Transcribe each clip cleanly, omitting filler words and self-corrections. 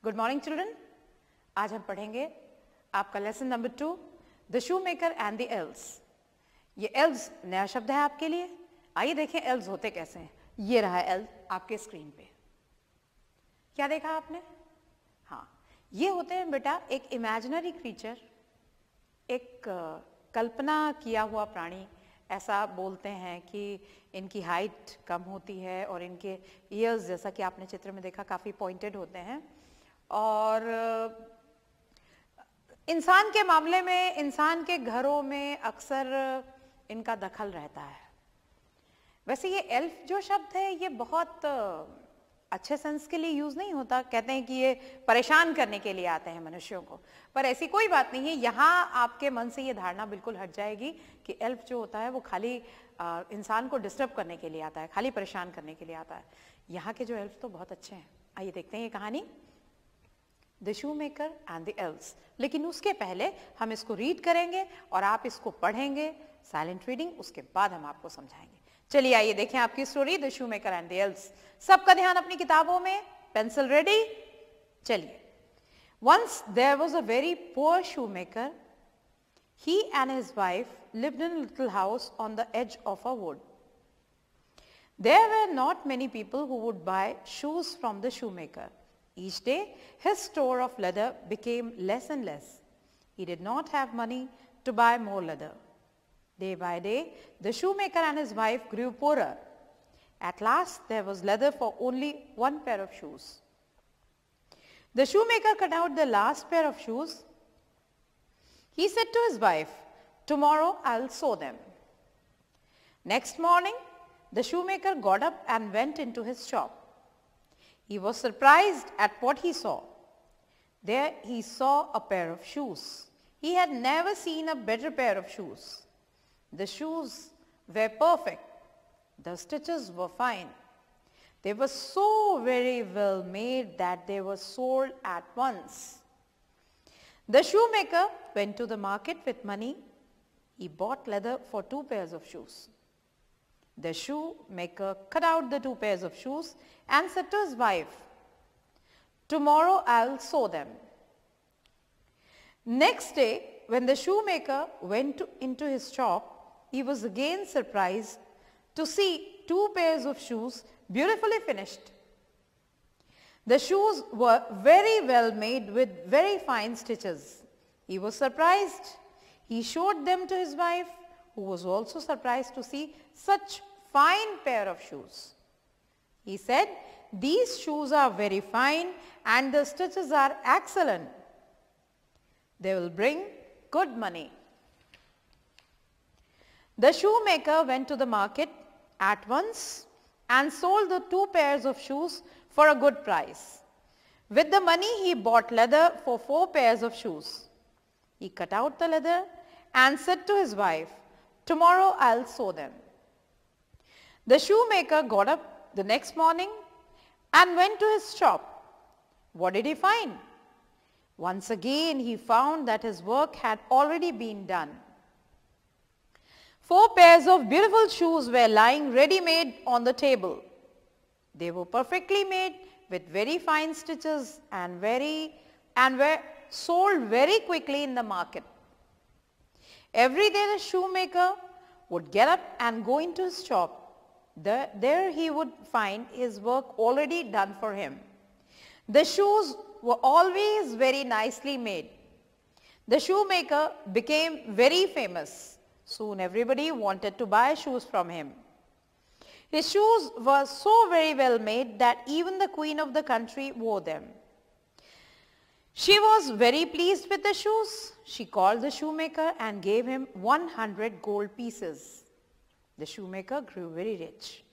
Good morning children. आज हम पढ़ेंगे आपका lesson number 2, the shoe maker and the elves. ये एल्व्स नया शब्द है आपके लिए। आइए देखें एल्व्स होते कैसे हैं। ये रहा एल्व आपके स्क्रीन पे। क्या देखा आपने? हाँ, ये होते हैं बेटा एक इमेजिनरी क्रीचर, एक कल्पना किया हुआ प्राणी। ऐसा बोलते हैं कि इनकी हाइट कम होती है और इनके ईयर्स, जैसा कि आपने चित्र में देखा, काफ़ी पॉइंटेड होते हैं। और इंसान के मामले में, इंसान के घरों में अक्सर इनका दखल रहता है। वैसे ये एल्फ जो शब्द है ये बहुत अच्छे सेंस के लिए यूज नहीं होता। कहते हैं कि ये परेशान करने के लिए आते हैं मनुष्यों को, पर ऐसी कोई बात नहीं है। यहाँ आपके मन से ये धारणा बिल्कुल हट जाएगी कि एल्फ जो होता है वो खाली इंसान को डिस्टर्ब करने के लिए आता है, खाली परेशान करने के लिए आता है। यहाँ के जो एल्फ तो बहुत अच्छे हैं। आइए देखते हैं ये कहानी, the shoe maker and the elves. लेकिन उसके पहले हम इसको रीड करेंगे और आप इसको पढ़ेंगे, साइलेंट रीडिंग, उसके बाद हम आपको समझाएंगे। चलिए आइए देखें आपकी story, the shoe maker and the elves. सबका ध्यान अपनी किताबों में, पेंसिल रेडी। चलिए। Once there was a very poor shoemaker. He and his wife lived in a little house on the edge of a wood. There were not many people who would buy shoes from the shoemaker. Each day, his store of leather became less and less. He did not have money to buy more leather. Day by day, the shoemaker and his wife grew poorer. At last, there was leather for only one pair of shoes. The shoemaker cut out the last pair of shoes. He said to his wife, "Tomorrow I'll sew them." Next morning, the shoemaker got up and went into his shop. He was surprised at what he saw. There he saw a pair of shoes. He had never seen a better pair of shoes. The shoes were perfect. The stitches were fine. They were so very well made that they were sold at once. The shoemaker went to the market with money. He bought leather for 2 pairs of shoes. The shoemaker cut out the 2 pairs of shoes and said to his wife, "Tomorrow I'll sew them." Next day, when the shoemaker went into his shop, he was again surprised to see 2 pairs of shoes beautifully finished. The shoes were very well made with very fine stitches. He was surprised. He showed them to his wife, who was also surprised to see such fine pair of shoes. He said, "These shoes are very fine and the stitches are excellent. They will bring good money." The shoemaker went to the market at once and sold the 2 pairs of shoes for a good price. With the money, he bought leather for 4 pairs of shoes. He cut out the leather and said to his wife, "Tomorrow I'll sew them." The shoemaker got up the next morning and went to his shop. What did he find? Once again, he found that his work had already been done. 4 pairs of beautiful shoes were lying ready-made on the table. They were perfectly made with very fine stitches and were sold very quickly in the market. Every day the shoemaker would get up and go into his shop. There he would find his work already done for him. The shoes were always very nicely made. The shoemaker became very famous. Soon everybody wanted to buy shoes from him. His shoes were so very well made that even the queen of the country wore them. She was very pleased with the shoes. She called the shoemaker and gave him 100 gold pieces. The shoemaker grew very rich.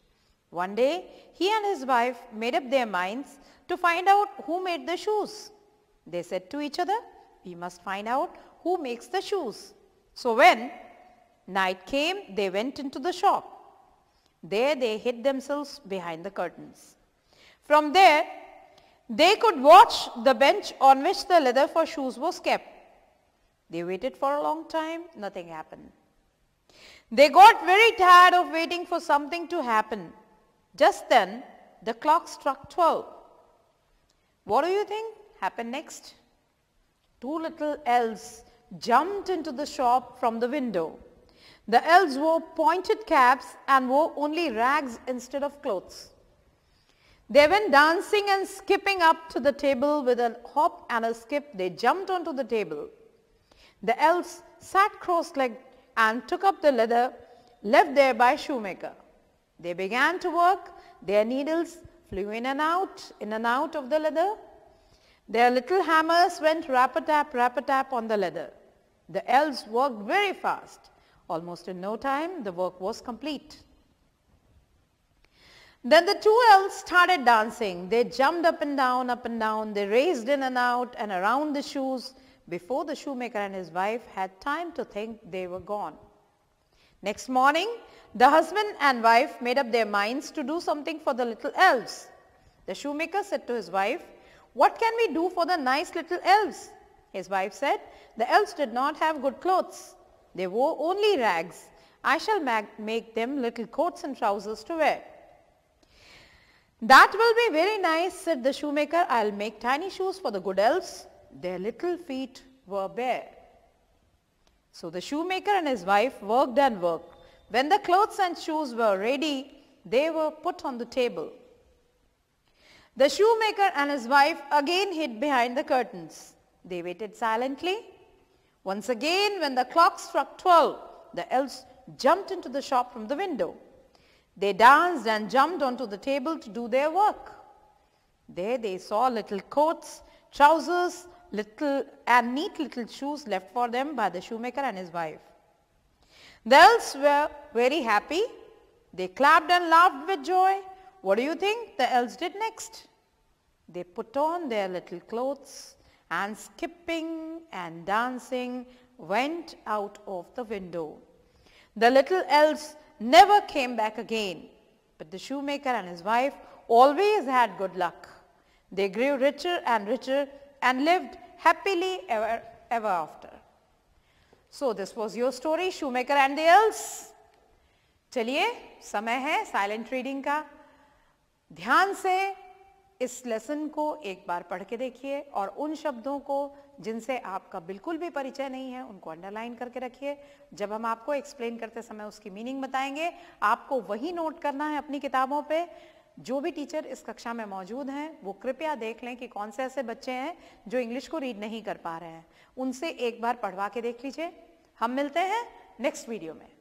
One day, he and his wife made up their minds to find out who made the shoes. They said to each other, "We must find out who makes the shoes." So when night came, they went into the shop. There they hid themselves behind the curtains. From there, they could watch the bench on which the leather for shoes was kept. They waited for a long time. Nothing happened. They got very tired of waiting for something to happen. Just then, the clock struck 12. What do you think? happened next? Two little elves jumped into the shop from the window. The elves wore pointed caps and wore only rags instead of clothes. They went dancing and skipping up to the table. With a hop and a skip, they jumped onto the table. The elves sat cross-legged and took up the leather left there by shoemaker. They began to work. Their needles flew in and out of the leather. Their little hammers went rap-a-tap on the leather. The elves worked very fast. Almost in no time, the work was complete. Then the two elves started dancing. They jumped up and down. They raced in and out and around the shoes. Before the shoemaker and his wife had time to think, they were gone. Next morning, the husband and wife made up their minds to do something for the little elves. The shoemaker said to his wife, "What can we do for the nice little elves?" His wife said, "The elves did not have good clothes. They wore only rags. I shall make them little coats and trousers to wear." "That will be very nice," said the shoemaker. "I'll make tiny shoes for the good elves. Their little feet were bare." So the shoemaker and his wife worked and worked. When the clothes and shoes were ready, they were put on the table. The shoemaker and his wife again hid behind the curtains. They waited silently. Once again, when the clock struck 12, the elves jumped into the shop from the window. They danced and jumped onto the table to do their work. There they saw little coats, trousers, neat little shoes left for them by the shoemaker and his wife. The elves were very happy. They clapped and laughed with joy. What do you think the elves did next? They put on their little clothes and skipping and dancing went out of the window. The little elves never came back again, but the shoemaker and his wife always had good luck. They grew richer and lived happily ever after. So this was your story, Shoemaker and the Elves. चलिए समय है silent reading का. ध्यान से इस lesson को एक बार पढ़ के देखिए और उन शब्दों को जिनसे आपका बिल्कुल भी परिचय नहीं है उनको अंडरलाइन करके रखिए. जब हम आपको एक्सप्लेन करते समय उसकी मीनिंग बताएंगे, आपको वही नोट करना है अपनी किताबों पे. जो भी टीचर इस कक्षा में मौजूद हैं वो कृपया देख लें कि कौन से ऐसे बच्चे हैं जो इंग्लिश को रीड नहीं कर पा रहे हैं. उनसे एक बार पढ़वा के देख लीजिए. हम मिलते हैं नेक्स्ट वीडियो में.